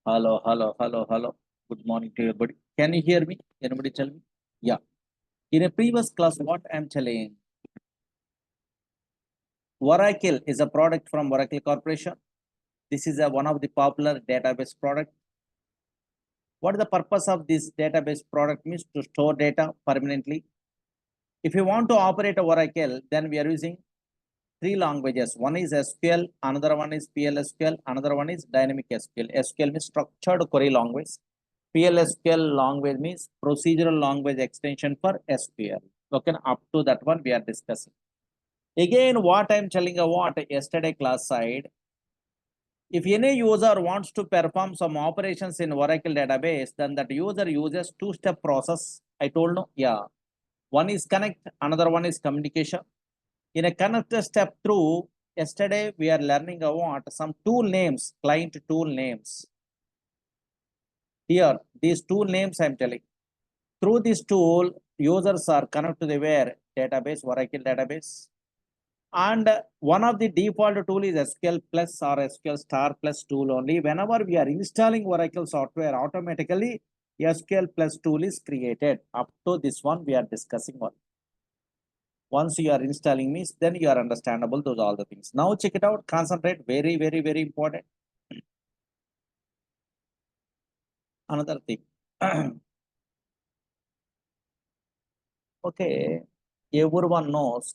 Hello, hello, hello, hello. Good morning to everybody. Can you hear me? Anybody tell me? Yeah. In a previous class, what I'm telling, Oracle is a product from Oracle Corporation. This is one of the popular database product. What is the purpose of this database product means to store data permanently. If you want to operate a Oracle, then we are using three languages. One is SQL, another one is PLSQL, another one is dynamic SQL. SQL means structured query language. PLSQL language means procedural language extension for SQL. Okay, up to that one we are discussing. Again, what I'm telling about yesterday class side, if any user wants to perform some operations in Oracle database, then that user uses two-step process. I told no, yeah. One is connect, another one is communication. In a connect step through, yesterday we are learning about some tool names, client tool names. Here, these tool names I'm telling. Through this tool, users are connected to the where database, Oracle database. And one of the default tool is SQL Plus or SQL Star Plus tool only. Whenever we are installing Oracle software, automatically SQL Plus tool is created. Up to this one, we are discussing one. Once you are installing means, then you are understandable those all the things. Now check it out, concentrate, very, very, very important. Another thing. Okay, everyone knows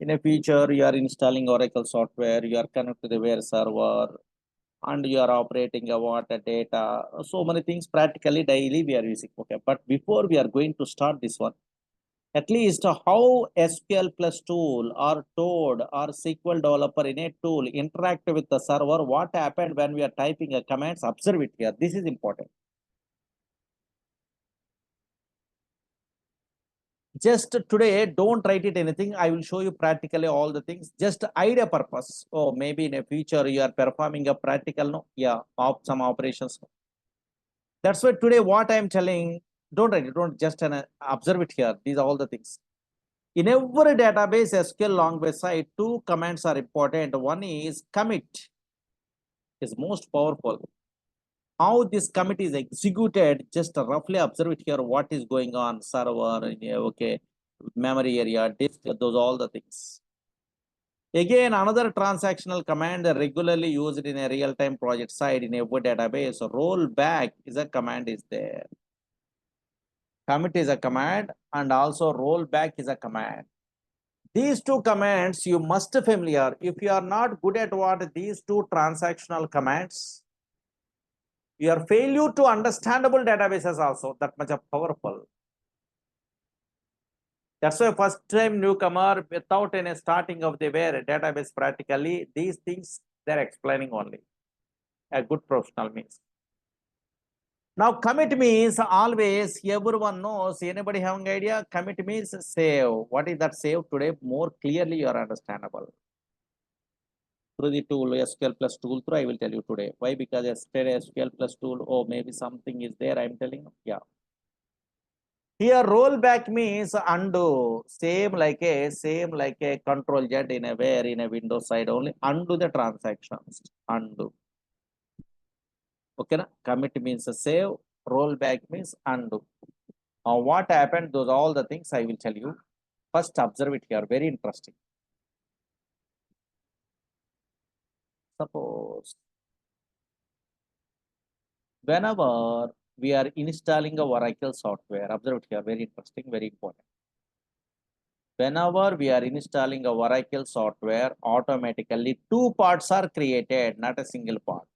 in a future you are installing Oracle software, you are connected to the where server, and you are operating a water data. So many things practically daily we are using. Okay, but before we are going to start this one, at least how SQL plus tool or Toad or SQL developer in a tool interact with the server, what happened when we are typing a commands, observe it here. This is important. Just today, don't write it anything. I will show you practically all the things. Just idea purpose. Oh, maybe in a future you are performing a practical, no? Yeah, of some operations. That's why today what I am telling, don't write it, don't just observe it here. These are all the things. In every database SQL language side, two commands are important. One is commit, is most powerful. How this commit is executed, just roughly observe it here. What is going on, server, okay, memory area, disk, those all the things. Again, another transactional command regularly used in a real-time project side in a database. Rollback is a command is there. Commit is a command and also rollback is a command. These two commands you must familiar. If you are not good at what these two transactional commands, your failure to understandable databases also that much of powerful. That's why first time newcomer without any starting of the where database practically these things they're explaining only. A good professional means. Now commit means always everyone knows. Anybody having idea? Commit means save. What is that save today? More clearly you are understandable. Through the tool SQL plus tool through I will tell you today. Why? Because yesterday SQL plus tool, oh maybe something is there. I'm telling you. Yeah. Here rollback means undo. Same like a control Z in a where in a Windows side only. Undo the transactions. Undo. Okay, na? Commit means save, rollback means undo. What happened, those all the things I will tell you. First observe it here, very interesting. Suppose whenever we are installing a Oracle software, observe it here, very interesting, very important. Whenever we are installing a Oracle software, automatically two parts are created, not a single part.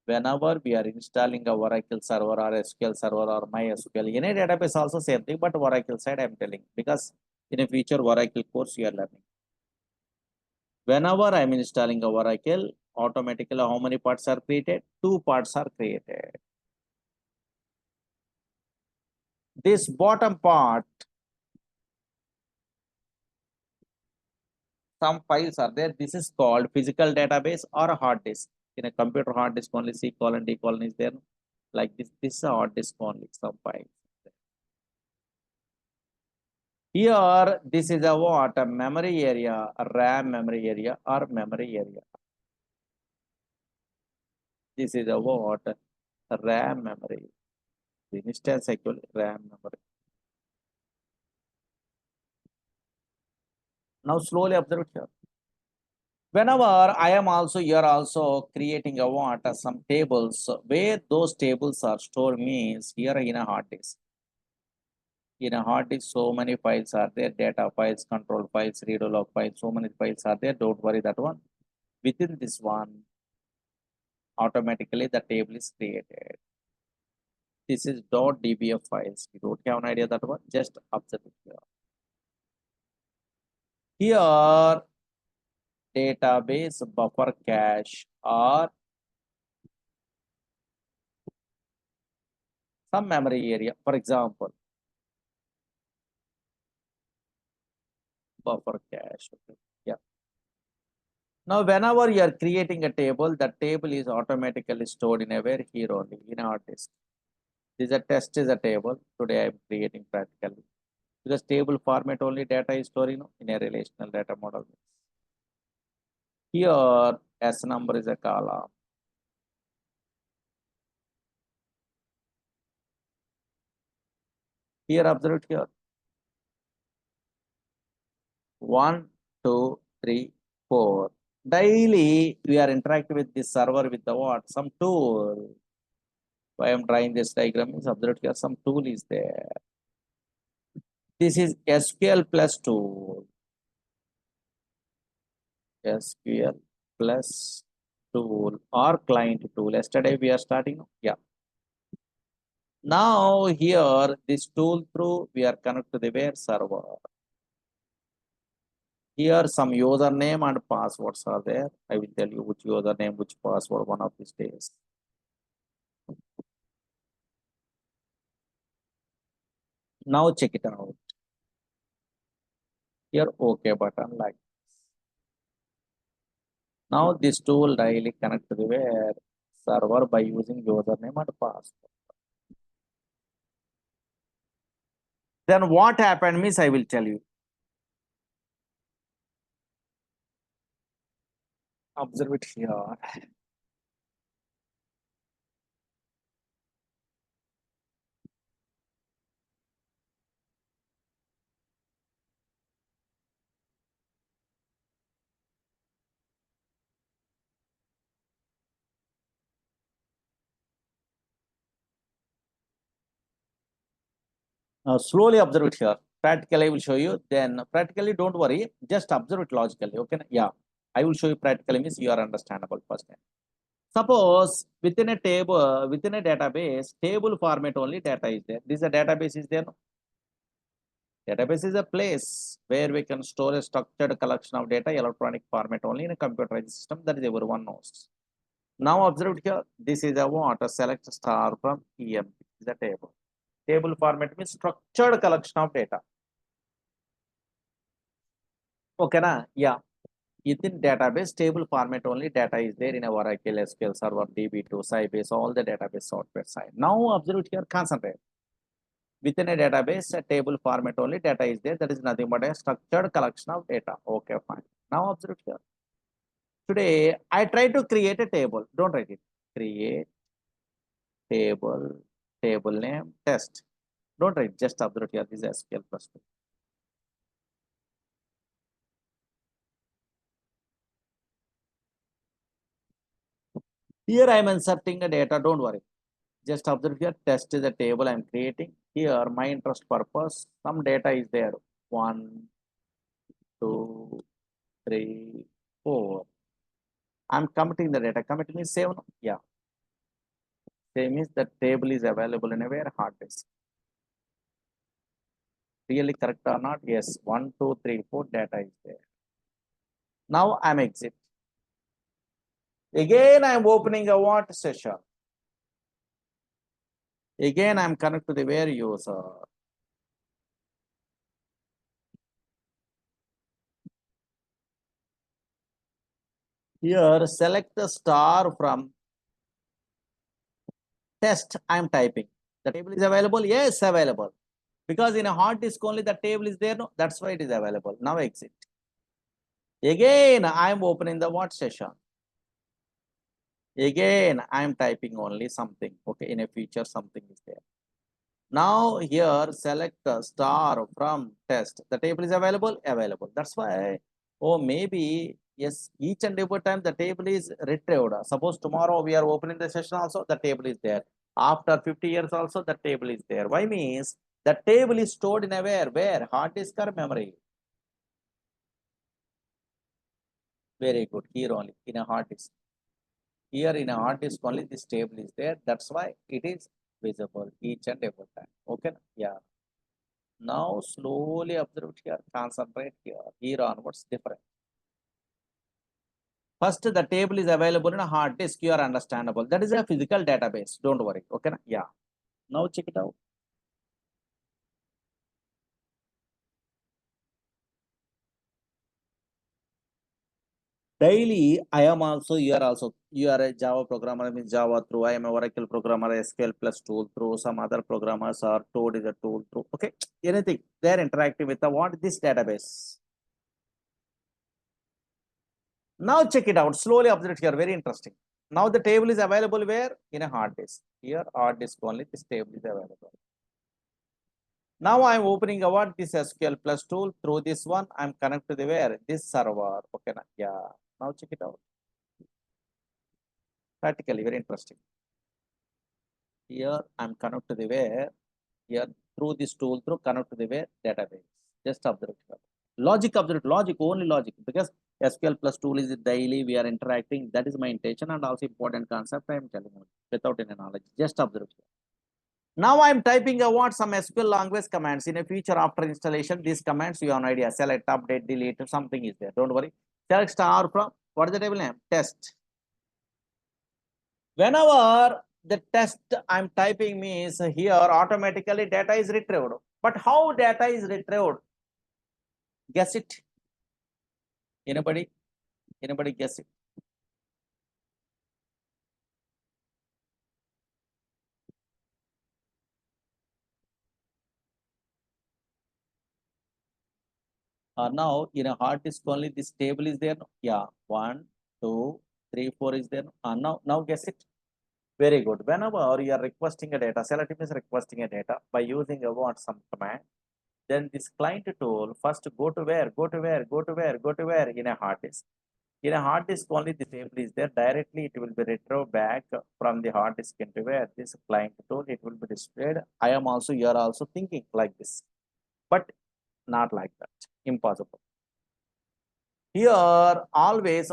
Whenever we are installing a Oracle server or SQL server or MySQL, any database also same thing, but Oracle side I'm telling because in a future Oracle course you are learning. Whenever I'm installing a Oracle, automatically how many parts are created? Two parts are created. This bottom part, some files are there. This is called physical database or a hard disk. In a computer hard disk only C colon D colon is there. Like this is a hard disk only, some files. Here, this is a what? A memory area, a RAM memory area or memory area. This is a what? RAM memory. The instance actually RAM memory. Now slowly observe here. Whenever I am also here also creating a what? Some tables where those tables are stored means here in a hard disk. In a hard disk, so many files are there, data files, control files, read log files, so many files are there. Don't worry that one. Within this one, automatically the table is created. This is .dbf files. You don't have an idea that one. Just observe it here. Here, database buffer cache or some memory area. For example, buffer cache. Okay. Yeah. Now, whenever you are creating a table, the table is automatically stored in a where here only in our disk. This is a test is a table. Today I am creating practically. Because table format only data is stored in a relational data model. Here S number is a column. Here observe here. 1, 2, 3, 4. Daily we are interacting with this server with the what? Some tool. Why I am drawing this diagram is observe here some tool is there. This is SQL plus tool. SQL plus tool or client tool. Yesterday we are starting. Yeah. Now here this tool through we are connected to the where server. Here some username and passwords are there. I will tell you which username, which password one of these days. Now check it out. Here OK button like this. Now this tool daily connect to the where server by using username and password. Then what happened means I will tell you. Observe it here. Slowly observe it here. Practically I will show you. Then practically don't worry. Just observe it logically. Okay. Yeah. I will show you practically means you are understandable first time. Suppose within a table, within a database, table format only data is there. This is a database is there. No? Database is a place where we can store a structured collection of data, electronic format only in a computerized system. That is everyone knows. Now observe here. This is a what? A select star from EM. This is a table. Table format means structured collection of data. Okay, na? Yeah. Within database, table format only data is there in a Oracle, SQL Server, DB2, Sybase, all the database software side. Now observe here, concentrate. Within a database, a table format only data is there. That is nothing but a structured collection of data. Okay, fine. Now observe here. Today, I try to create a table. Don't write it. Create table, table name, test. Don't write, just observe here. This is SQL plus 2. Here I am inserting a data. Don't worry. Just observe here. Test is a table I am creating. Here, my interest purpose, some data is there. 1, 2, 3, 4. I'm committing the data. Commit means save. No? Yeah. Same means the table is available in a where hard disk. Really correct or not? Yes. 1, 2, 3, 4 data is there. Now I'm exit. Again, I'm opening a what session. Again, I'm connect to the where user. Here, select the star from test. I'm typing. The table is available. Yes, available. Because in a hard disk only the table is there. No, that's why it is available. Now exit. Again, I'm opening the what session. Again, I am typing only something. Okay, in a future, something is there. Now here select the star from test. The table is available, available. That's why, oh, maybe yes, each and every time the table is retrieved. Suppose tomorrow we are opening the session also, the table is there. After 50 years also, the table is there. Why means the table is stored in a where? Hard disk or memory? Very good. Here only in a hard disk. Here in a hard disk only this table is there. That's why it is visible each and every time. Okay. Yeah. Now slowly observe here, concentrate here. Here onwards different. First, the table is available in a hard disk. You are understandable. That is a physical database. Don't worry. Okay. Yeah. Now check it out. Daily, I am also, you are a Java programmer, I mean Java through, I am a Oracle programmer, SQL plus tool through, some other programmers are Toad is a tool through, okay, anything, they are interacting with the what, this database. Now check it out, slowly observe it here, very interesting. Now the table is available where? In a hard disk. Here, hard disk only, this table is available. Now I am opening what, this SQL plus tool through this one, I am connected to the where? This server, okay, yeah, now check it out. Practically very interesting. Here I'm connect to the where, here through this tool through connect to the where database. Just observe it. Logic, observe logic, only logic, because SQL plus tool is daily we are interacting. That is my intention and also important concept I am telling you without any knowledge. Just observe it. Now I am typing a what, some SQL language commands. In a future after installation, these commands you have an idea. Select, update, delete, something is there. Don't worry. Select star from what is the table name? Test. Whenever the test I'm typing means here automatically data is retrieved. But how data is retrieved? Guess it. Anybody? Anybody guess it? Now in a hard disk only this table is there. Yeah, 1, 2, 3, 4 is there. Now guess it. Very good. Whenever you are requesting a data, select is requesting a data by using a what some command. Then this client tool first go to where, go to where, go to where, go to where in a hard disk. In a hard disk only the table is there. Directly it will be retrieved back from the hard disk into where this client tool it will be displayed. I am also, you are also thinking like this, but not like that. Impossible. Here always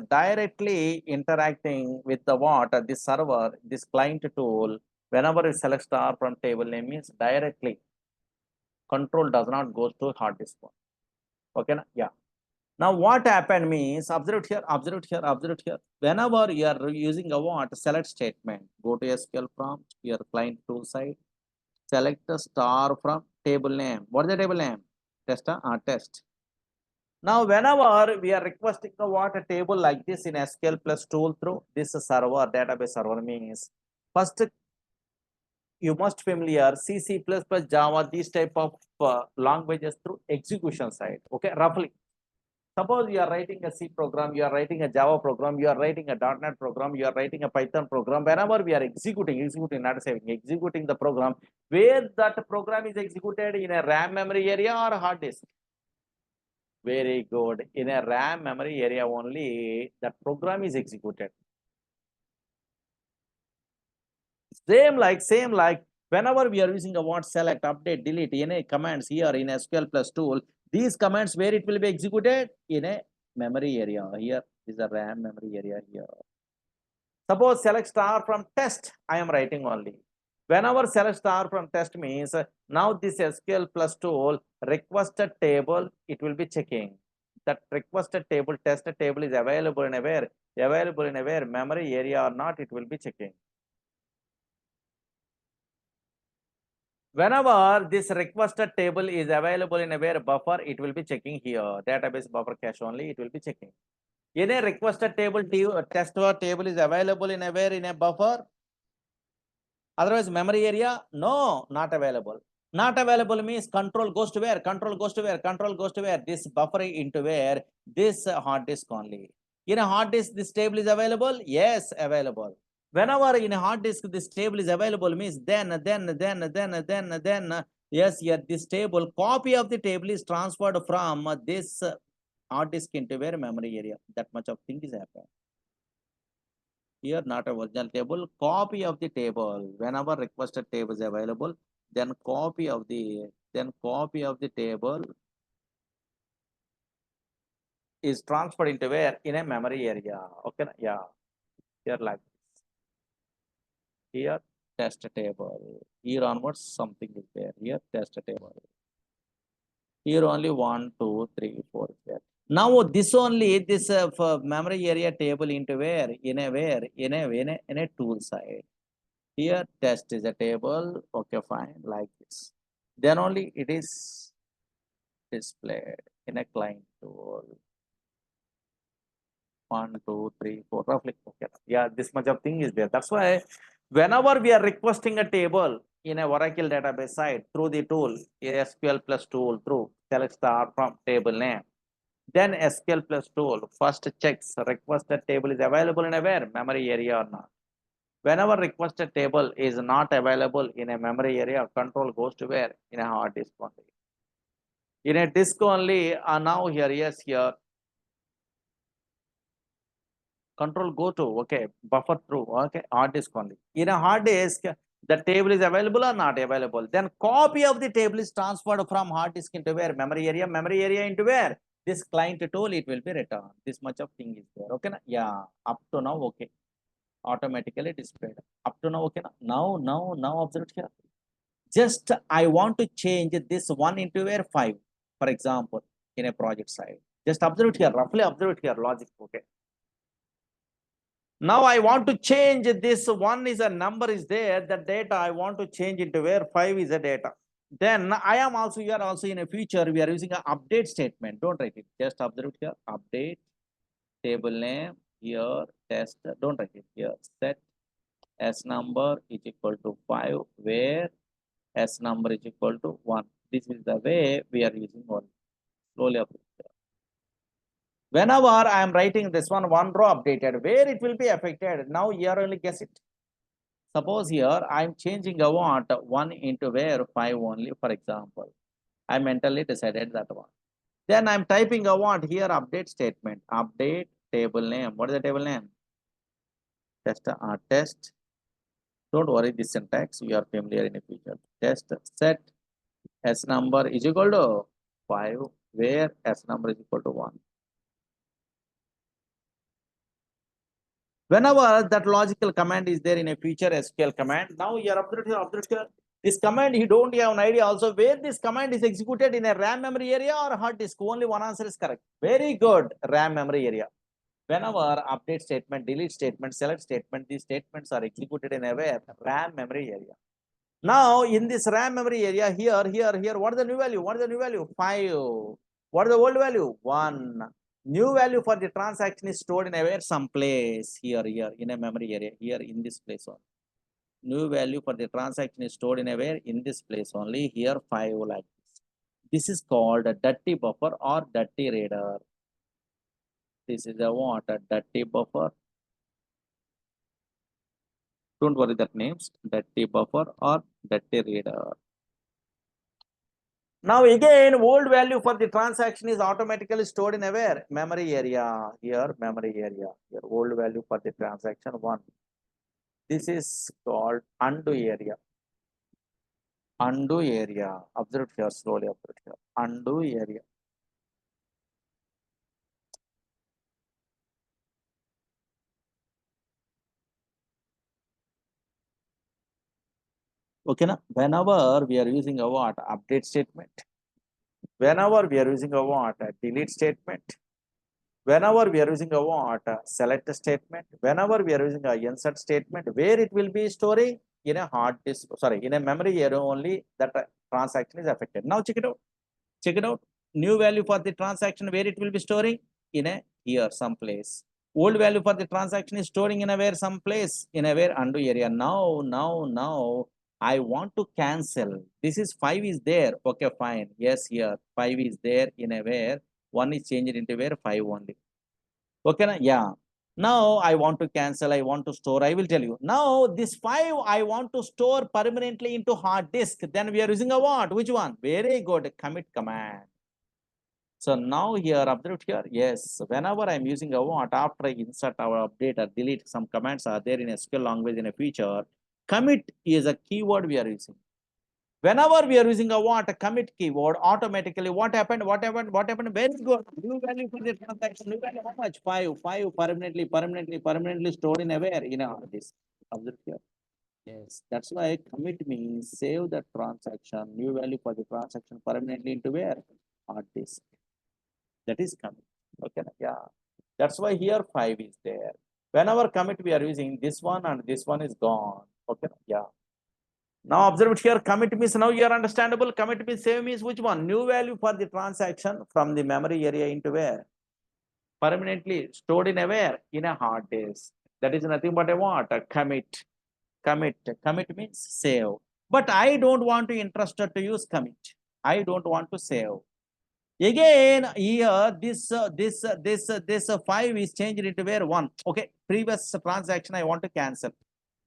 directly interacting with the what this server, this client tool. Whenever you select star from table name means directly control does not go to hard disk one. Okay, yeah. Now what happened means observe here, observe here, observe here. Whenever you are using a what select statement, go to SQL prompt, your client tool side, select the star from table name. What is the table name? Test. Now whenever we are requesting a what a table like this in SQL plus tool through this server, database server means first you must familiar C, C++, Java, these type of languages through execution side. Okay, roughly. Suppose you are writing a C program, you are writing a Java program, you are writing a .NET program, you are writing a Python program. Whenever we are executing, not saving, executing the program, where that program is executed in a RAM memory area or a hard disk. Very good. In a RAM memory area only, that program is executed. Same like whenever we are using a what select, update, delete, any commands here in SQL plus tool, these commands where it will be executed in a memory area. Here is a RAM memory area here. Suppose select star from test, I am writing only. Whenever select star from test means now this SQL plus tool requested table, it will be checking. That requested table, test table is available in a where? Available in a where? Memory area or not, it will be checking. Whenever this requested table is available in a where buffer, it will be checking here. Database buffer cache only, it will be checking. In a requested table, test table is available in a where in a buffer. Otherwise, memory area, no, not available. Not available means control goes to where? Control goes to where? Control goes to where? This buffer into where? This hard disk only. In a hard disk, this table is available? Yes, available. Whenever in a hard disk, this table is available means then, yes, here this table, copy of the table is transferred from this hard disk into where memory area. That much of thing is happening. Here, not a original table, copy of the table. Whenever requested table is available, then copy of the table is transferred into where? In a memory area. Okay, yeah. Here like this. Here test table. Here onwards something is there. Here test table. Here only 1, 2, 3, 4 is there. Now this only this memory area table into where? In a tool side. Here test is a table. Okay, fine, like this. Then only it is displayed in a client tool. 1, 2, 3, 4, roughly. Okay. Yeah, this much of thing is there. That's why whenever we are requesting a table in a Oracle database side through the tool, SQL plus tool through select star from table name. Then SQL plus tool first checks requested table is available in a where? Memory area or not. Whenever requested table is not available in a memory area, control goes to where? In a hard disk only. In a disk only, now here, yes, here. Control go to, okay, buffer through, okay, hard disk only. In a hard disk, the table is available or not available. Then copy of the table is transferred from hard disk into where? Memory area into where? This client tool, it will be returned. This much of thing is there. Okay, yeah, up to now, okay. Automatically displayed. Up to now, okay. Now observe here. Just I want to change this 1 into where 5, for example, in a project side. Just observe it here, roughly observe it here, logic, okay. Now I want to change this 1 is a number is there, the data I want to change into where 5 is a data. Then I am also here also in a future, we are using an update statement. Don't write it, just observe it here, update, table name, here, test, don't write it here, set S number is equal to 5, where S number is equal to 1. This is the way we are using one. Slowly up. Whenever I am writing this one row updated, where it will be affected? Now here only guess it. Suppose here I am changing a what 1 into where 5 only, for example. I mentally decided that one. Then I am typing a what here update statement. Update table name. What is the table name? Test. Don't worry this syntax. You are familiar in the future. Test set S number is equal to 5, where S number is equal to 1. Whenever that logical command is there in a future SQL command, now you are observed here. This command, you don't have an idea also where this command is executed in a RAM memory area or hard disk. Only one answer is correct. Very good, RAM memory area. Whenever update statement, delete statement, select statement, these statements are executed in a where? RAM memory area. Now, in this RAM memory area, here, what is the new value? What is the new value? 5. What is the old value? 1. New value for the transaction is stored in a where? Some place here, in a memory area, here in this place only. New value for the transaction is stored in a where? In this place only, here 5 like this. This is called a dirty buffer or dirty reader. This is a what? A dirty buffer. Don't worry that names, dirty buffer or dirty reader. Now again, old value for the transaction is automatically stored in a where? Memory area. Here, memory area. Here, old value for the transaction 1. This is called undo area. Undo area. Observe here, slowly observe here. Undo area. Okay, now whenever we are using a what? Update statement. Whenever we are using a what? Delete statement. Whenever we are using a what? Select statement. Whenever we are using a insert statement, where it will be storing? In a hard disk, sorry, in a memory area only that transaction is affected. Now check it out. Check it out. New value for the transaction, where it will be storing? In a here, someplace. Old value for the transaction is storing in a where? Someplace. In a where? Undo area. Now, I want to cancel. This is 5 is there. Okay, fine. Yes, here 5 is there in a where 1 is changed into where 5 only. Okay, na? Yeah. Now I want to cancel, I want to store, I will tell you. Now this 5 I want to store permanently into hard disk. Then we are using a what? Which one? Very good, commit command. So now here, observe here, yes, whenever I'm using a what, after I insert or update or delete, some commands are there in SQL language in a feature, commit is a keyword we are using. Whenever we are using a what, a commit keyword, automatically what happened? Very good. New value for the transaction. New value how much? 5. 5 permanently stored in a where? In a hard disk. Observe here. Yes, that's why commit means save the transaction, new value for the transaction permanently into where? Hard disk. That is commit. Okay, yeah. That's why here 5 is there. Whenever commit we are using this one and this one is gone. Okay, yeah. Now observe it here, commit means now you are understandable. Commit means save means which one? New value for the transaction from the memory area into where? Permanently stored in a where? In a hard disk. That is nothing but a what? A commit. Commit means save. But I don't want to interested to use commit. I don't want to save. Again, here this 5 is changed into where 1. Okay, previous transaction I want to cancel.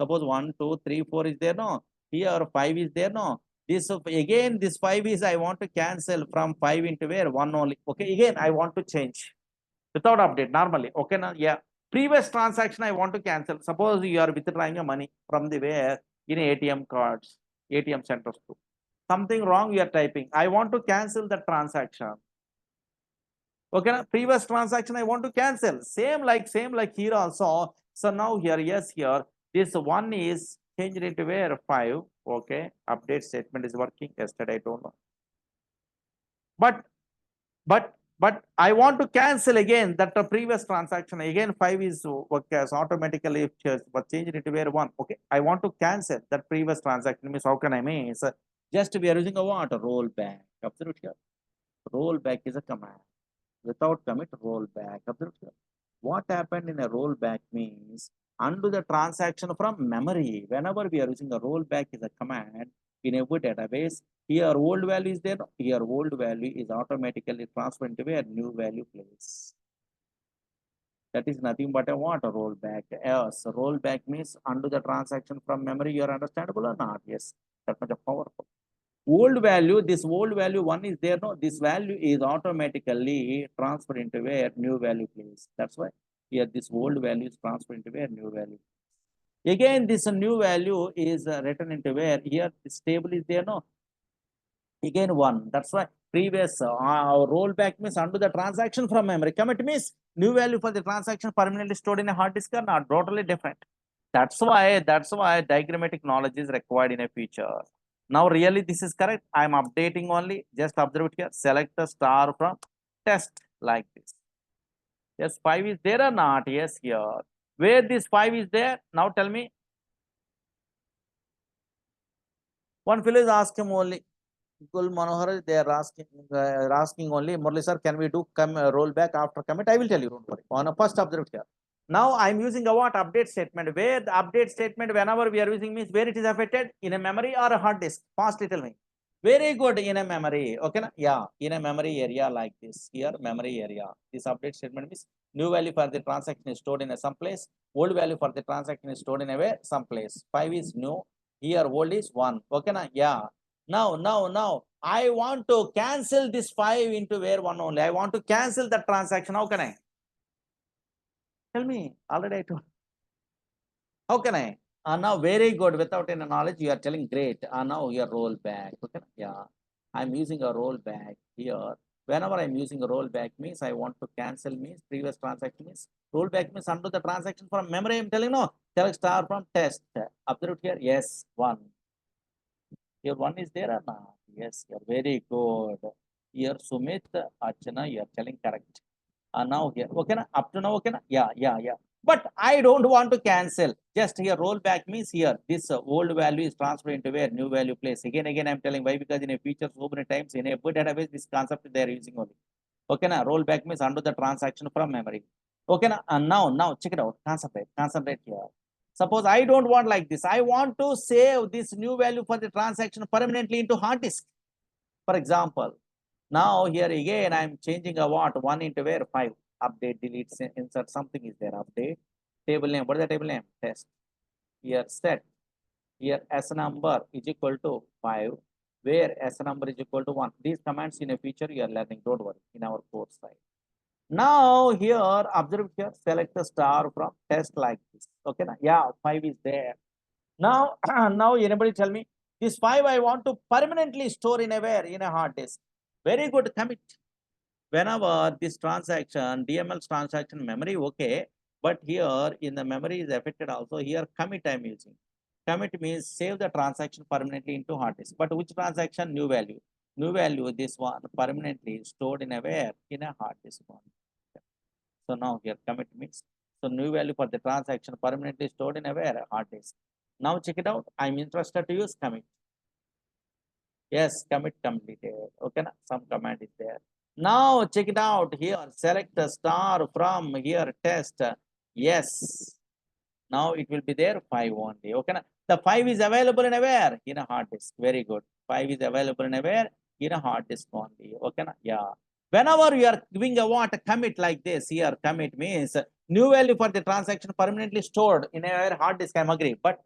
Suppose 1, 2, 3, 4 is there, no? Here 5 is there, no? This again, this 5 is I want to cancel from 5 into where 1 only. Okay, again I want to change without update normally. Okay, now yeah. Previous transaction I want to cancel. Suppose you are withdrawing a money from the where in ATM cards, ATM centers too. Something wrong you are typing. I want to cancel the transaction. Okay, now previous transaction I want to cancel. Same like here also. So now here, yes, here this 1 is changed into where 5. Okay, update statement is working. Yesterday I don't know. But I want to cancel again that the previous transaction. Again 5 is okay, so automatically but changed into where 1. Okay, I want to cancel that previous transaction. Means how can I mean? So just we are using a what? A rollback. Observe here. Rollback is a command. Without commit, rollback. Observe here. What happened in a rollback means undo the transaction from memory. Whenever we are using a rollback is a command in a database, here old value is there, here old value is automatically transferred into a new value place. That is nothing but a what? A rollback. Yes, rollback means undo the transaction from memory. You are understandable or not? Yes, that much powerful. Old value, this old value 1 is there, no? This value is automatically transferred into where new value place. That's why here this old value is transferred into where new value. Again, this new value is written into where here this table is there, no? Again 1. That's why previous rollback means undo the transaction from memory. Commit means new value for the transaction permanently stored in a hard disk are not totally different. That's why diagrammatic knowledge is required in a feature. Now really this is correct. I am updating only. Just observe it here. Select the star from test like this. Yes, 5 is there or not? Yes, here. Where this 5 is there? Now tell me. One fellow is asking only. Gul Manohar, they are asking only. Murali sir, can we do roll back after commit? I will tell you. Don't worry. On a first observe here. Now I am using a what? Update statement. Where the update statement, whenever we are using means where it is affected in a memory or a hard disk. Fastly tell me. Very good, in a memory. Okay, na? Yeah, in a memory area like this. Here, memory area. This update statement means new value for the transaction is stored in a some place. Old value for the transaction is stored in a where? Some place. 5 is new. Here, old is 1. Okay, na? Yeah. Now, I want to cancel this 5 into where 1 only. I want to cancel the transaction. How can I? Tell me. Already I told. How can I? Now very good. Without any knowledge, you are telling great. Now you are roll back. Okay? Yeah. I'm using a rollback here. Whenever I'm using a rollback means I want to cancel means previous transaction means rollback means undo the transaction from memory. I'm telling no. Select star from test. Observe here. Yes, 1. Here 1 is there or not? Yes, you're very good. Here Sumit, Archana, you're telling correct. Now here, okay, na? Up to now, okay, na? Yeah. But I don't want to cancel. Just here, rollback means here, this old value is transferred into where new value place. Again, I'm telling why, because in a feature so many times in a database, this concept they are using only. Okay, na? Rollback means undo the transaction from memory. Okay, na? And now check it out. Concentrate here. Suppose I don't want like this. I want to save this new value for the transaction permanently into hard disk. For example, now here again I am changing a what? 1 into where? 5. update, delete, insert, something is there, update, table name, what is the table name? Test. Here set, here S number is equal to 5, where S number is equal to 1. These commands in a future you are learning, don't worry, in our course side. Now here, observe here, select the star from test like this. Okay, yeah, 5 is there. Now, now anybody tell me, this 5 I want to permanently store in a where? In a hard disk. Very good, commit. Whenever this transaction, DML's transaction memory, okay, but here in the memory is affected also, here commit I am using. Commit means save the transaction permanently into hard disk. But which transaction? New value. New value, this one permanently stored in a where? In a hard disk one. So now here commit means, so new value for the transaction permanently stored in a where? Hard disk. Now check it out. I'm interested to use commit. Yes, commit completed. Okay, some command is there. Now check it out here. Select the star from here test. Yes. Now it will be there 5 only. Okay, the 5 is available in a where? In a hard disk. Very good. 5 is available in a where? In a hard disk only. Okay, yeah. Whenever you are giving a what commit like this here, commit means new value for the transaction permanently stored in a hard disk. I'm agree. But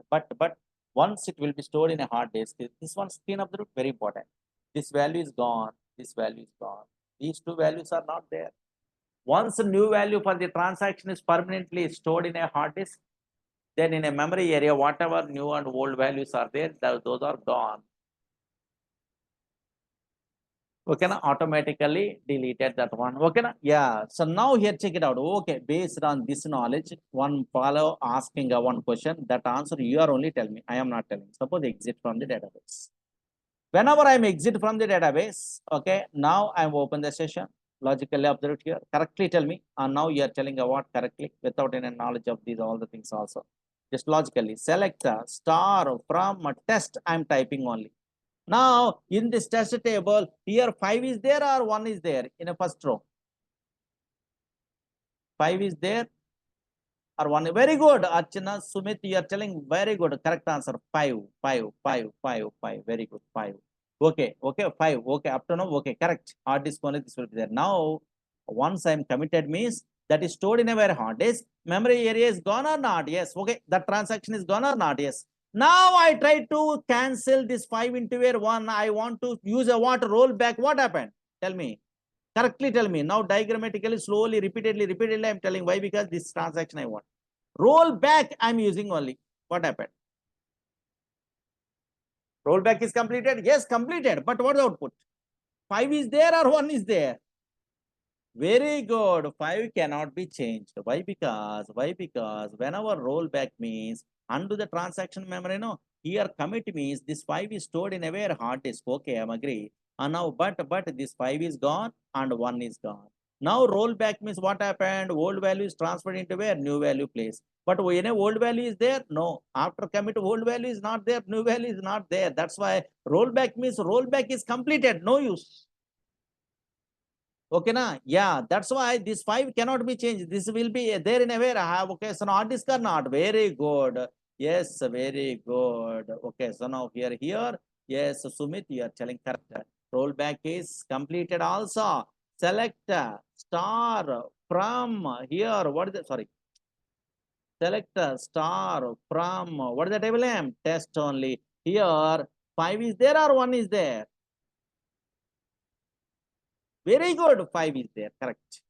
once it will be stored in a hard disk, this one screen of the root very important. This value is gone. This value is gone. These two values are not there. Once a new value for the transaction is permanently stored in a hard disk, then in a memory area, whatever new and old values are there, those are gone. Okay, automatically deleted that one. Okay, yeah. So now here check it out. Okay, based on this knowledge, one follow asking one question. That answer you are only telling me. I am not telling. Suppose exit from the database. Whenever I am exit from the database, okay, now I am open the session. Logically observe here. Correctly tell me. And now you are telling what correctly without any knowledge of these all the things also. Just logically select the star from a test. I am typing only. Now, in this test table, here 5 is there or 1 is there in a first row? 5 is there or 1? Very good. Archana, Sumit, you are telling very good. Correct answer. 5, 5, 5, 5, 5. Very good. 5. Okay, okay, 5. Okay, up to now, okay, correct. Hard disk only, this will be there. Now, once I am committed means that is stored in a where hard disk. Memory area is gone or not? Yes. Okay, that transaction is gone or not? Yes. Now I try to cancel this 5 into where 1. I want to use a what rollback. What happened? Tell me. Correctly tell me. Now diagrammatically, slowly, repeatedly, I am telling why, because this transaction I want. Rollback I am using only. What happened? Rollback is completed. Yes, completed. But what is the output? 5 is there or 1 is there? Very good. 5 cannot be changed. Why? Because whenever rollback means undo the transaction memory, no. Here commit means this 5 is stored in a where hard disk. Okay, I'm agree. And now, but this 5 is gone and 1 is gone. Now rollback means what happened? Old value is transferred into where new value place. But when a old value is there, no. After commit, old value is not there, new value is not there. That's why rollback means rollback is completed, no use. Okay, na? Yeah, that's why this 5 cannot be changed. This will be there in a where I have. Okay, so hard disk or not? Very good. Yes, very good. Okay, so now here. Yes, Sumit, you are telling correct. Rollback is completed also. Select star from here. What is it? Sorry. Select star from what is the table name? Test only. Here 5 is there or 1 is there? Very good. 5 is there. Correct.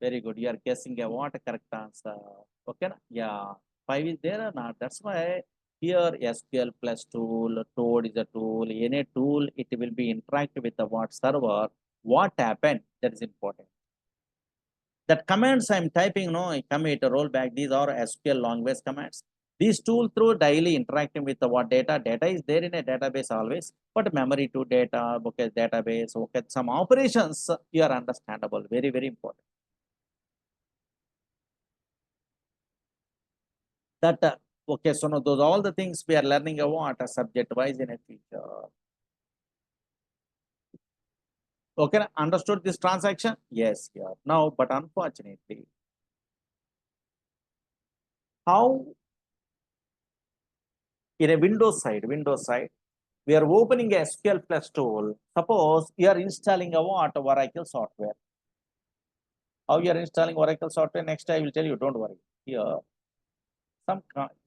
Very good. You are guessing a what a correct answer. Okay. Yeah. 5 is there or not? That's why here SQL plus tool, Toad is a tool. Any tool, it will be interactive with the what server. What happened? That is important. That commands I'm typing, no, commit, rollback, these are SQL language commands. These tools through daily interacting with the what data. Data is there in a database always, but memory to data, okay, database, okay, some operations, you are understandable. Very, very important. That, okay, so now those all the things we are learning what subject wise in a future. Okay, understood this transaction? Yes, yeah. Now, but unfortunately, how in a Windows side, we are opening a SQL plus tool. Suppose you are installing a what? Oracle software. How you are installing Oracle software? Next, I will tell you. Don't worry. Here,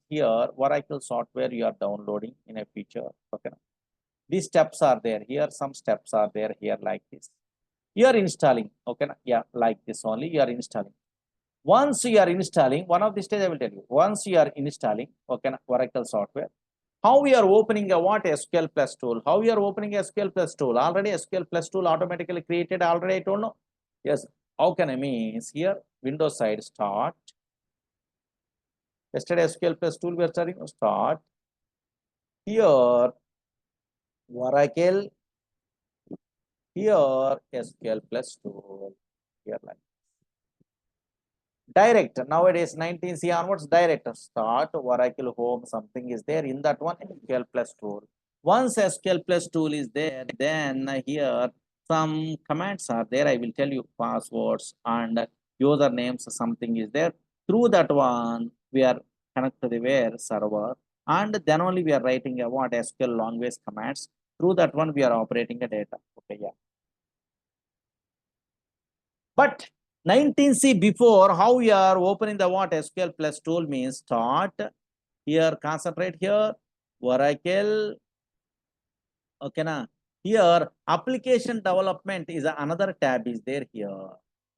here Oracle software you are downloading in a feature. Okay. These steps are there. Here, some steps are there. Here, like this. You are installing. Okay. Yeah, like this only. You are installing. Once you are installing, one of the stage I will tell you. Once you are installing, okay, Oracle software. How we are opening a what SQL plus tool? How we are opening SQL plus tool? Already SQL plus tool automatically created. Already I told no. Yes. How can I means here? Windows side start. Yesterday SQL plus tool we are starting start. Here Oracle. Here SQL plus tool. Here like direct. Nowadays 19C onwards direct start Oracle home something is there in that one SQL plus tool. Once SQL plus tool is there, then here some commands are there. I will tell you passwords and usernames something is there. Through that one we are connect to the where server, and then only we are writing a what SQL language commands. Through that one we are operating a data. Okay, yeah. But 19C before, how we are opening the what SQL plus tool means start here, concentrate here, Oracle. Okay, na? Here application development is another tab is there here.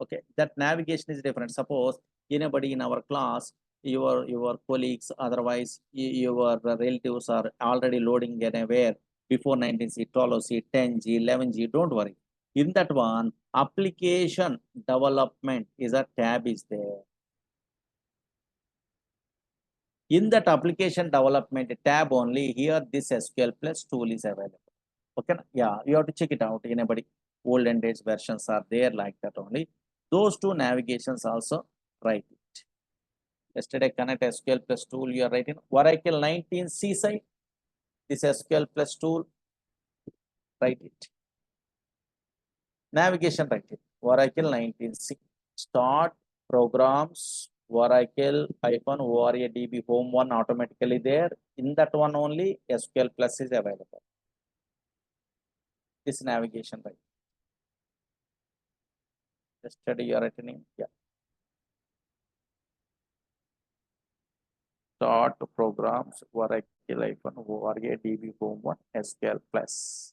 Okay, that navigation is different. Suppose anybody in our class, your colleagues, otherwise your relatives are already loading anywhere before 19C, 12C, 10G, 11G. Don't worry. In that one, application development is a tab is there. In that application development tab only, here this SQL plus tool is available. Okay, yeah, you have to check it out. Anybody olden days versions are there like that only. Those two navigations also write it. Yesterday connect SQL plus tool you are writing. Oracle 19C side, this SQL plus tool, write it. Navigation write it. Oracle 19C. Start programs. Oracle -ORADB home one automatically there. In that one only SQL plus is available. This navigation right. Yesterday you are writing. Yeah. Start programs Oracle-ORADB home one SQL plus.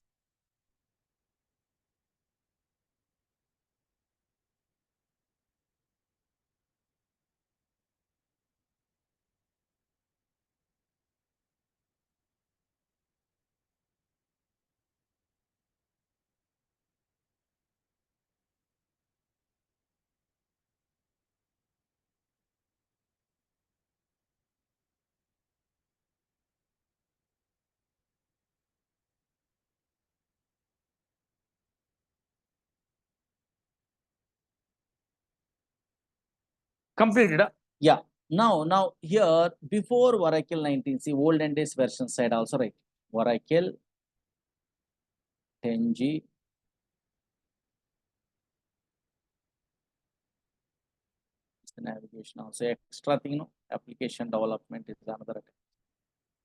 Completed. Yeah. Now here before Oracle 19C olden days version side also right. Oracle 10G. Navigation also extra thing, no? Application development is another.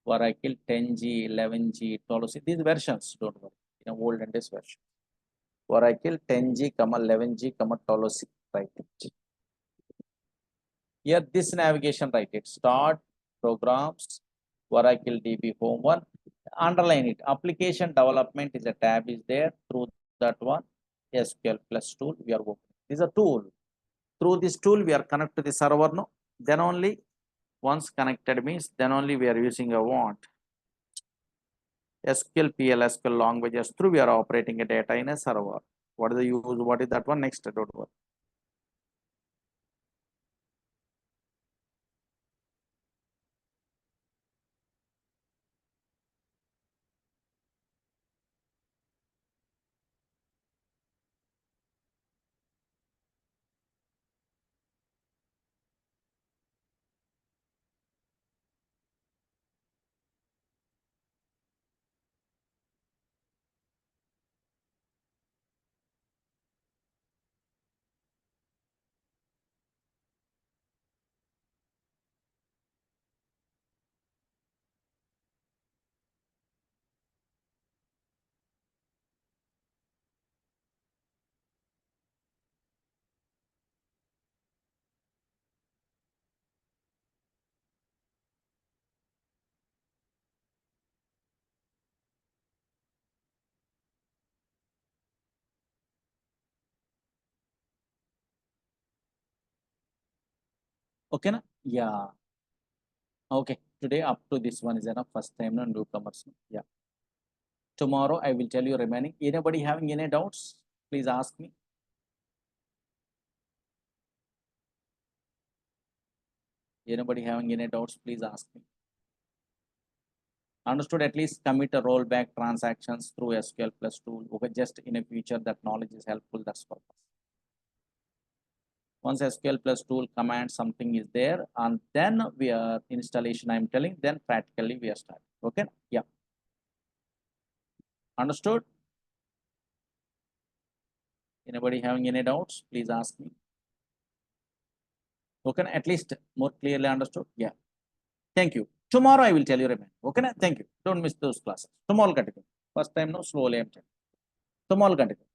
Oracle 10G, 11G, 12C. These versions, don't worry. In olden days version. Oracle 10G, 11G, 12C. Right. Here this navigation right it. Start programs, Oracle DB home one. Underline it. Application development is a tab is there. Through that one, SQL plus tool we are working. This is a tool. Through this tool we are connected to the server. No, then only once connected means then only we are using a what SQL PL SQL languages through we are operating a data in a server. What is the use? What is that one? Next, don't worry. Okay, na? Yeah. Okay, today up to this one is enough. First time, no newcomers. Yeah. Tomorrow I will tell you remaining. Anybody having any doubts? Please ask me. Anybody having any doubts? Please ask me. Understood? At least commit a rollback transactions through SQL plus tool. Okay, just in a future that knowledge is helpful. That's purpose. Once SQL plus tool command something is there, and then we are installation. I'm telling. Then practically we are starting. Okay. Yeah. Understood? Anybody having any doubts? Please ask me. Okay, at least more clearly understood. Yeah. Thank you. Tomorrow I will tell you remain. Okay, thank you. Don't miss those classes. Tomorrow continue. First time no, slowly I'm telling. Tomorrow continue.